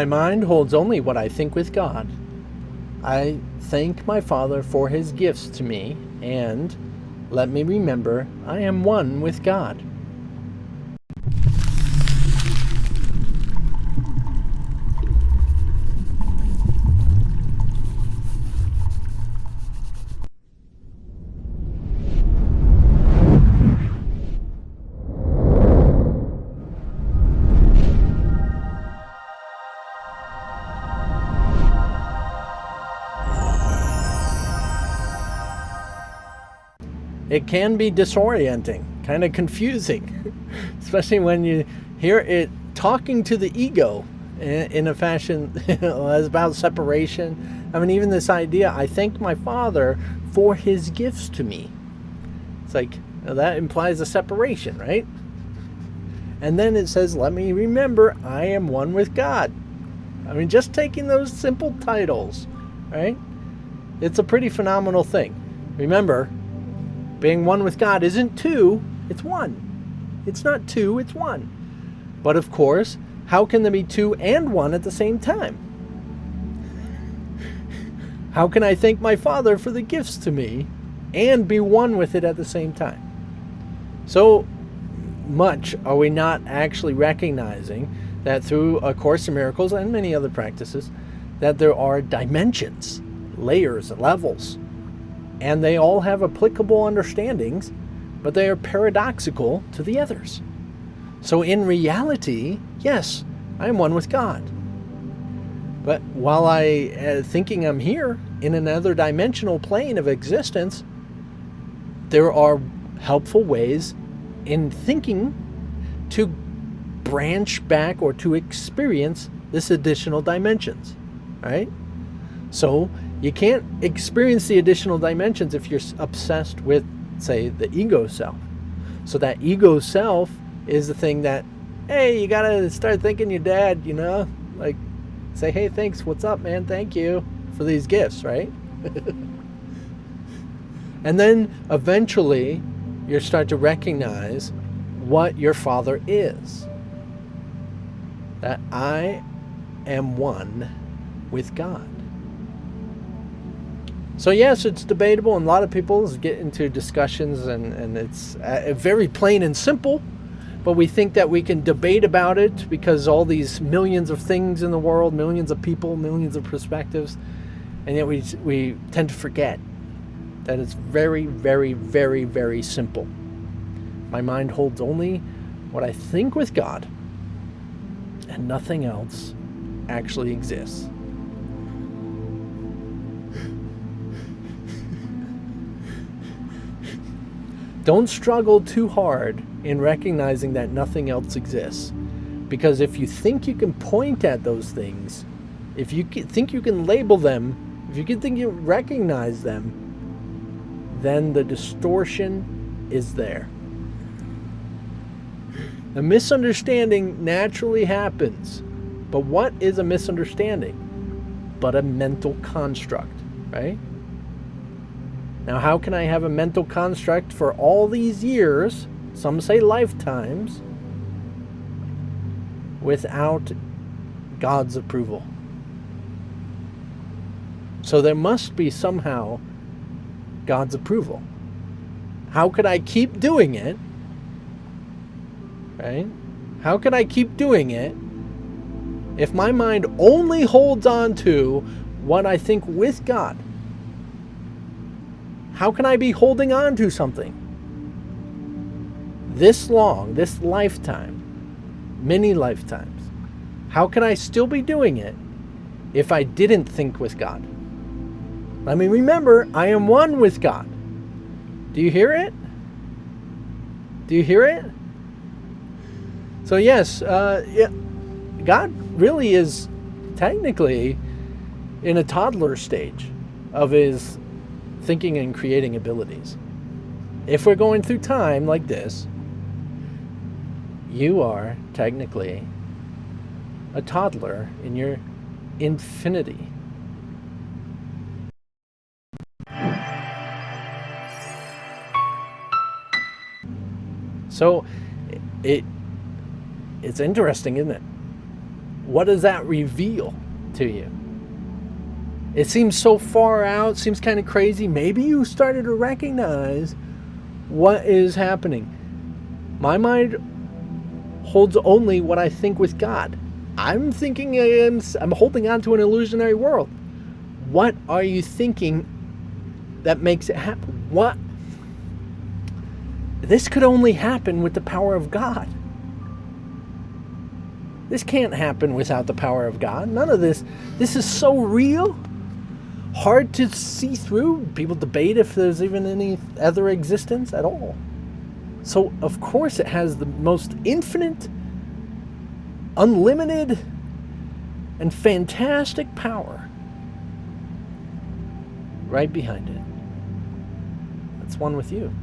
My mind holds only what I think with God. I thank my Father for his gifts to me, and let me remember I am one with God. It can be disorienting, kind of confusing, especially when you hear it talking to the ego in a fashion as about separation. I mean, even this idea, I thank my Father for his gifts to me. It's like, that implies a separation, right? And then it says, let me remember I am one with God. I mean, just taking those simple titles, right? It's a pretty phenomenal thing. Remember, being one with God isn't two, it's one. It's not two, it's one. But of course, how can there be two and one at the same time? How can I thank my Father for the gifts to me and be one with it at the same time? So much are we not actually recognizing that through A Course in Miracles and many other practices, that there are dimensions, layers, levels, and they all have applicable understandings, but they are paradoxical to the others. So in reality, yes, I am one with God. But while I thinking I'm here in another dimensional plane of existence, there are helpful ways in thinking to branch back or to experience this additional dimensions, right? So you can't experience the additional dimensions if you're obsessed with, say, the ego self. So that ego self is the thing that, hey, you gotta start thanking your dad, like say, hey, thanks, what's up, man, thank you for these gifts, right? And then eventually you start to recognize what your Father is. That I am one with God. So yes, it's debatable, and a lot of people get into discussions, and it's very plain and simple, but we think that we can debate about it because all these millions of things in the world, millions of people, millions of perspectives, and yet we tend to forget that it's very, very, very, very simple. My mind holds only what I think with God, and nothing else actually exists. Don't struggle too hard in recognizing that nothing else exists. Because if you think you can point at those things, if you think you can label them, if you can think you recognize them, then the distortion is there. A misunderstanding naturally happens. But what is a misunderstanding? But a mental construct, right? Now, how can I have a mental construct for all these years, some say lifetimes, without God's approval? So there must be somehow God's approval. How could I keep doing it? Right? How could I keep doing it if my mind only holds on to what I think with God? How can I be holding on to something this long, this lifetime, many lifetimes? How can I still be doing it if I didn't think with God? Let me remember, I am one with God. Do you hear it? Do you hear it? So yes, God really is technically in a toddler stage of his thinking and creating abilities. If we're going through time like this, you are technically a toddler in your infinity. So it's interesting, isn't it? what does that reveal to you? It seems so far out, seems kind of crazy. Maybe you started to recognize what is happening. My mind holds only what I think with God. I'm thinking I'm holding on to an illusionary world. What are you thinking that makes it happen? What? This could only happen with the power of God. This can't happen without the power of God. None of this. This is so real. Hard to see through. People debate if there's even any other existence at all. So, of course, it has the most infinite, unlimited, and fantastic power right behind it. That's one with you.